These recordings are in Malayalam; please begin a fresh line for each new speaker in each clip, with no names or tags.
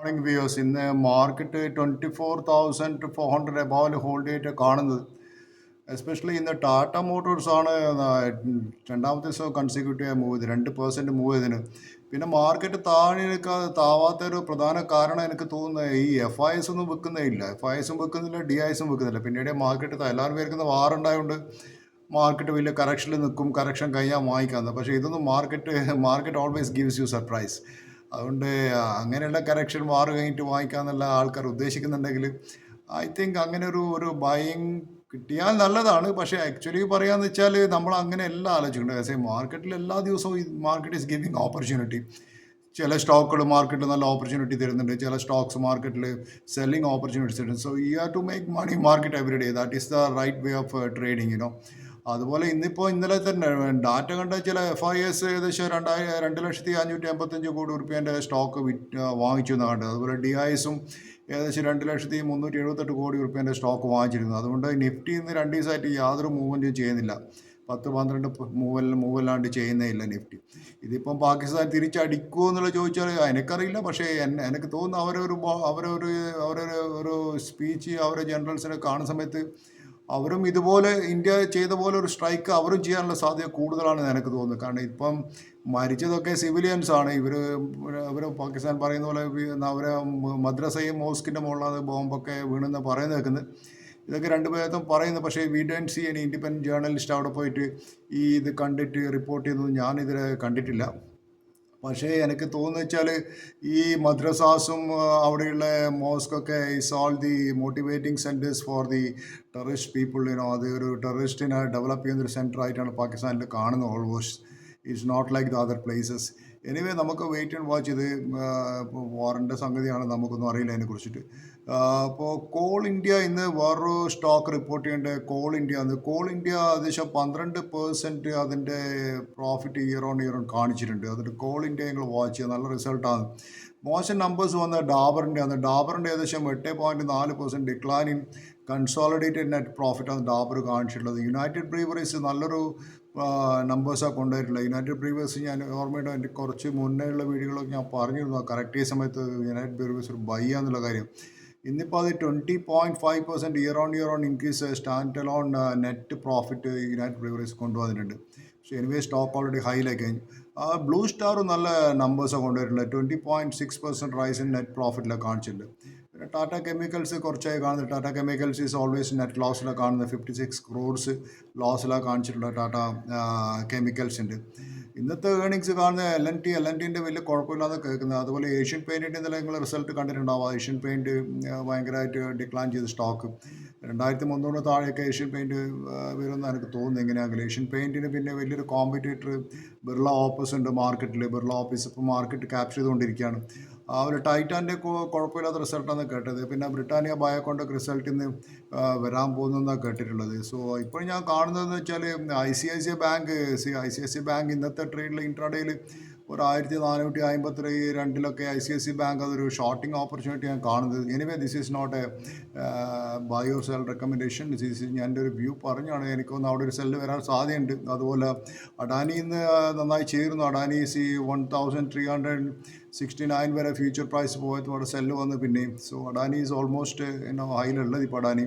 മോർണിംഗ് വ്യൂസ് ഇന്ന് മാർക്കറ്റ് 24,400 എബോവിൽ ഹോൾഡ് ചെയ്തിട്ട് കാണുന്നത്. എസ്പെഷ്യലി ഇന്ന് ടാറ്റ മോട്ടോഴ്സ് ആണ് രണ്ടാമത്തെ ദിവസം കൺസിക്യൂട്ടീവ് മൂവ് ചെയ്ത് 2% മൂവ് ചെയ്തതിന്. പിന്നെ മാർക്കറ്റ് താവാത്തൊരു പ്രധാന കാരണം എനിക്ക് തോന്നുന്നത് ഈ FIs ഒന്നും വെക്കുന്നേ ഇല്ല. FIs വെക്കുന്നില്ല, DIs വെക്കുന്നില്ല. പിന്നീട് മാർക്കറ്റ് എല്ലാവരും വിചാരിക്കുന്ന വാറുണ്ടായതുകൊണ്ട് മാർക്കറ്റ് വലിയ കറക്ഷനിൽ നിൽക്കും, കറക്ഷൻ കഴിഞ്ഞാൽ വാങ്ങിക്കാമെന്ന്. പക്ഷേ ഇതൊന്നും market always gives you surprise. അതുകൊണ്ട് അങ്ങനെയുള്ള കറക്ഷൻ വാർ കഴിഞ്ഞിട്ട് വാങ്ങിക്കാമെന്നുള്ള ആൾക്കാർ ഉദ്ദേശിക്കുന്നുണ്ടെങ്കിൽ ഐ തിങ്ക് അങ്ങനെ ഒരു ബൈയിങ് കിട്ടിയാൽ നല്ലതാണ്. പക്ഷേ ആക്ച്വലി പറയാന്ന് വെച്ചാൽ നമ്മൾ അങ്ങനെ എല്ലാം ആലോചിക്കേണ്ടത്. പക്ഷേ മാർക്കറ്റിൽ എല്ലാ ദിവസവും ഈ മാർക്കറ്റ് ഈസ് ഗിവിങ് ഓപ്പർച്യൂണിറ്റി. ചില സ്റ്റോക്കുകൾ മാർക്കറ്റിൽ നല്ല ഓപ്പർച്യൂണിറ്റി തരുന്നുണ്ട്, ചില സ്റ്റോക്സ് മാർക്കറ്റിൽ സെല്ലിംഗ് ഓപ്പർച്യൂണിറ്റീസ് തരുന്നുണ്ട്. So you have to make money market every day. That is the right way of trading you know. അതുപോലെ ഇന്നലെ തന്നെ ഡാറ്റ കണ്ട ചില FIs ഏകദേശം 2,555 കോടി റുപ്യേൻ്റെ സ്റ്റോക്ക് വാങ്ങിച്ചു എന്ന് കണ്ടത്. അതുപോലെ DISും ഏകദേശം 2,378 കോടി റുപ്യേൻ്റെ സ്റ്റോക്ക് വാങ്ങിച്ചിരുന്നു. അതുകൊണ്ട് നിഫ്റ്റി ഇന്ന് 2 ദിവസമായിട്ട് യാതൊരു മൂവ്മെൻറ്റും ചെയ്യുന്നില്ല. 10-12 മൂവല്ലാണ്ട് ചെയ്യുന്നേ ഇല്ല നിഫ്റ്റി. ഇതിപ്പം പാകിസ്ഥാൻ തിരിച്ചടിക്കുമോ എന്നുള്ള ചോദിച്ചാൽ എനിക്കറിയില്ല. പക്ഷേ എനിക്ക് തോന്നുന്നു അവരൊരു സ്പീച്ച് അവരെ ജനറൽസിനെ കാണുന്ന സമയത്ത് അവരും ഇതുപോലെ ഇന്ത്യ ചെയ്ത പോലെ ഒരു സ്ട്രൈക്ക് അവരും ചെയ്യാനുള്ള സാധ്യത കൂടുതലാണെന്ന് എനിക്ക് തോന്നുന്നു. കാരണം ഇപ്പം മരിച്ചതൊക്കെ സിവിലിയൻസ് ആണ്. അവർ പാകിസ്ഥാൻ പറയുന്ന പോലെ അവരെ മദ്രസയും മോസ്കിൻ്റെ മുകളിലാണ് ബോംബൊക്കെ വീണെന്ന് പറയുന്നത് കേൾക്കുന്നത്. ഇതൊക്കെ രണ്ടുപേരും പറയുന്നു. പക്ഷേ we don't C any independent journalist അവിടെ പോയിട്ട് ഇത് കണ്ടിട്ട് റിപ്പോർട്ട് ചെയ്യുന്നത് ഞാനിതിൽ കണ്ടിട്ടില്ല. പക്ഷേ എനിക്ക് തോന്നുന്നു വെച്ചാൽ ഈ മദ്രസാസും അവിടെയുള്ള മോസ്കൊക്കെ is all the motivating centres for the terrorist people. അത് ഒരു ടെററിസ്റ്റിനെ ഡെവലപ്പ് ചെയ്യുന്നൊരു സെൻറ്റർ ആയിട്ടാണ് പാകിസ്ഥാനിൽ കാണുന്നത്. Almost it's not like the other places. Anyway നമുക്ക് വെയിറ്റ് ആൻഡ് വാച്ച്. ഇത് വാറിൻ്റെ സംഗതിയാണ്, നമുക്കൊന്നും അറിയില്ല അതിനെക്കുറിച്ചിട്ട്. അപ്പോൾ കോൾ ഇന്ത്യ ഇന്ന് വേറൊരു സ്റ്റോക്ക് റിപ്പോർട്ട് ചെയ്യേണ്ടത് കോൾ ഇന്ത്യ. ഏകദേശം 12% അതിൻ്റെ പ്രോഫിറ്റ് ഇയർ ഓൺ കാണിച്ചിട്ടുണ്ട്. അതിൻ്റെ കോൾ ഇന്ത്യ ഞങ്ങൾ വാച്ച് ചെയ്യുക, നല്ല റിസൾട്ടാണ്. മോശം നമ്പേഴ്സ് വന്ന ഡാബറിൻ്റെ ഏകദേശം 8.4% ഡിക്ലൈൻ ഇൻ കൺസോളിഡേറ്റഡ് നെറ്റ് പ്രോഫിറ്റാണ് ഡാബർ കാണിച്ചിട്ടുള്ളത്. യുണൈറ്റഡ് ബ്രീവറീസ് നല്ലൊരു നമ്പേഴ്സാണ് കൊണ്ടുവരുന്നത്. യുണൈറ്റഡ് ബ്രീവേഴ്സ് ഞാൻ ഓർമ്മയുണ്ട്, എൻ്റെ കുറച്ച് മുന്നേ ഉള്ള വീഡിയോകളൊക്കെ ഞാൻ പറഞ്ഞിരുന്നു കറക്റ്റ് ചെയ്യുന്ന സമയത്ത് യുണൈറ്റഡ് ബ്രീവേഴ്സ് ഒരു ബൈ ആണെന്നുള്ള കാര്യം. ഇന്നിപ്പോൾ അത് 20.5% year on increase standalone net profit United Breweries കൊണ്ടുവന്നിട്ടുണ്ട്. പക്ഷേ എനിവേ സ്റ്റോക്ക് ഓൾറെഡി ഹൈയിലേക്ക് കഴിഞ്ഞു. ബ്ലൂ സ്റ്റാറും നല്ല നമ്പേഴ്സാണ് കൊണ്ടുവരുന്നത്. 20.6% റൈസ് ഇൻ നെറ്റ് പ്രോഫിറ്റിലാണ് കാണിച്ചിട്ടുണ്ട്. പിന്നെ ടാറ്റ കെമിക്കൽസ് കുറച്ചായി കാണുന്നത്. Tata Chemicals is always net ലോസിലാണ് കാണുന്നത്. 56 crores ലോസിലാണ് കാണിച്ചിട്ടുള്ള ടാറ്റ കെമിക്കൽസിൻ്റെ. ഇന്നത്തെ ഏർണിങ്സ് കാണുന്ന LNTൻ്റെ വലിയ കുഴപ്പമില്ലാതെ കേൾക്കുന്നത്. അതുപോലെ ഏഷ്യൻ പെയിൻറ്റിൻ്റെ ഇന്നലെ നിങ്ങൾ റിസൾട്ട് കണ്ടിട്ടുണ്ടാവും. ഏഷ്യൻ പെയിൻറ്റ് ഭയങ്കരമായിട്ട് ഡിക്ലൈൻ ചെയ്ത സ്റ്റോക്ക് 2,300 താഴെയൊക്കെ ഏഷ്യൻ പെയിൻറ്റ് വരുമെന്ന് എനിക്ക് തോന്നുന്നു. എങ്ങനെയാണെങ്കിലും ഏഷ്യൻ പെയിൻറ്റിന് പിന്നെ വലിയൊരു കോമ്പറ്റേറ്റർ ബിർള ഓപ്പസ് ഉണ്ട് മാർക്കറ്റിൽ. ബിർള ഓപ്പീസ് ഇപ്പോൾ മാർക്കറ്റ് ക്യാപ്ചർ ചെയ്തുകൊണ്ടിരിക്കുകയാണ്. ഒരു ടൈറ്റാൻ്റെ കുഴപ്പമില്ലാത്ത റിസൾട്ടാണ് കേട്ടത്. പിന്നെ ബ്രിട്ടാനിയ ബയോകോണ്ടൊക്കെ റിസൾട്ട് ഇന്ന് വരാൻ പോകുന്നതെന്നാണ് കേട്ടിട്ടുള്ളത്. സോ ഇപ്പോൾ ഞാൻ കാണുന്നതെന്ന് വെച്ചാൽ ICICI ബാങ്ക് ഇന്നത്തെ ട്രേഡിൽ ഇൻട്രാഡേയിൽ ഒരു 1,452 ICICI ബാങ്ക് അതൊരു ഷോർട്ടിങ് ഓപ്പർച്യൂണിറ്റി ഞാൻ കാണുന്നത്. Anyway this is not a buy or sell recommendation. ഞാൻ എൻ്റെ ഒരു വ്യൂ പറഞ്ഞാണ്. എനിക്കൊന്ന് അവിടെ ഒരു സെല്ല് വരാൻ സാധ്യതയുണ്ട്. അതുപോലെ അഡാനി ഇന്ന് നന്നായി ചേരുന്നു. അഡാനി 1,369 വരെ ഫ്യൂച്ചർ പ്രൈസ് പോയത് അവിടെ സെല്ല് വന്ന് പിന്നെയും. സോ അഡാനി ഈസ് ഓൾമോസ്റ്റ് ഹൈയിലുള്ളത് ഇപ്പോൾ അഡാനി.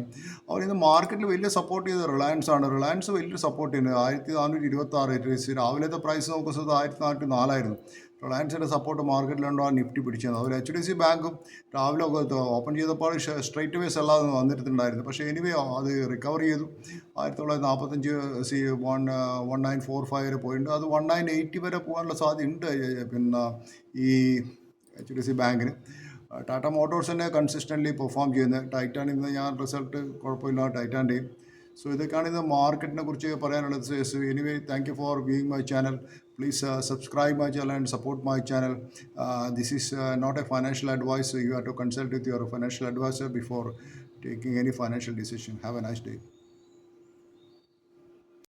അവർ ഇന്ന് മാർക്കറ്റിൽ വലിയ സപ്പോർട്ട് ചെയ്തത് റിലയൻസ് ആണ്. റിലയൻസ് വലിയ സപ്പോർട്ട് ചെയ്യുന്നത് 1,426. രാവിലത്തെ പ്രൈസ് നോക്കുന്നത് 1,404 റിലയൻസിൻ്റെ സപ്പോർട്ട് മാർക്കറ്റിലുണ്ടോ ആ നിഫ്റ്റി പിടിച്ചത്. അതുപോലെ HDFC ബാങ്കും രാവിലെ ഓപ്പൺ ചെയ്തപ്പോൾ സ്ട്രൈറ്റ് വേ സെല്ലാതെ വന്നിട്ടുണ്ടായിരുന്നു. പക്ഷേ എനിവേ അത് റിക്കവർ ചെയ്തു. 1945 1945 വരെ പോയിട്ടുണ്ട്. അത് 1980 വരെ പോകാനുള്ള സാധ്യതയുണ്ട് പിന്നെ ഈ HDFC ബാങ്കിന്. ടാറ്റ മോട്ടോഴ്സ് തന്നെ കൺസിസ്റ്റൻ്റ്ലി പെർഫോം ചെയ്യുന്നത്. ടൈറ്റാൻ ഇന്ന് ഞാൻ റിസൾട്ട് കുഴപ്പമില്ല ടൈറ്റാൻ്റെയും. സോ ഇതൊക്കെയാണ് ഇന്ന് മാർക്കറ്റിനെ കുറിച്ച് പറയാനുള്ളത്. Anyway thank you for viewing my channel. Please subscribe my channel and support my channel. This is not a financial advice. You have to consult with your financial advisor before taking any financial decision. Have a nice day.